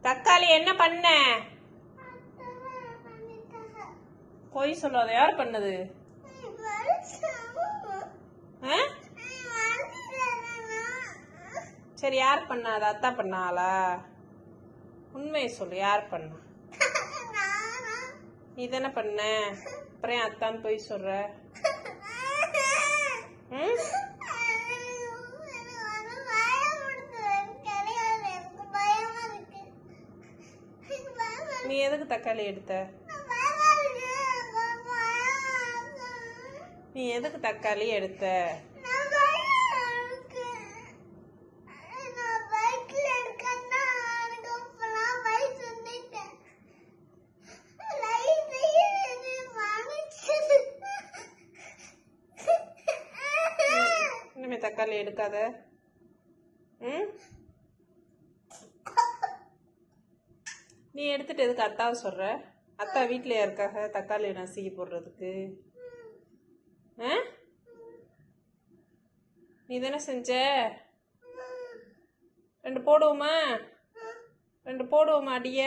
தக்காளி என்ன பண்ண? பொய் சொல்லாத. யார் பண்ணது? சரி, யார் பண்ணாத? அத்தா பண்ணாளா? உண்மையை சொல்லு, யார் பண்ணா? நீ தானே பண்ண. அப்புறம் ஏன் அத்தான்னு பொய் சொல்ற? நீ எதுக்கு தக்காளி எடுத்த? நீ எதுக்கு தக்காளி எடுத்த? இனிமே தக்காளி எடுக்காத. நீ எடுத்துட்டு எதுக்கு அத்தாவை சொல்ற? அத்தா வீட்டில் இருக்காக தக்காளி நசுக்கி போடுறதுக்கு. நீ தானே செஞ்ச. 2 போடுவோமா? 2 போடுவோமா அடிய?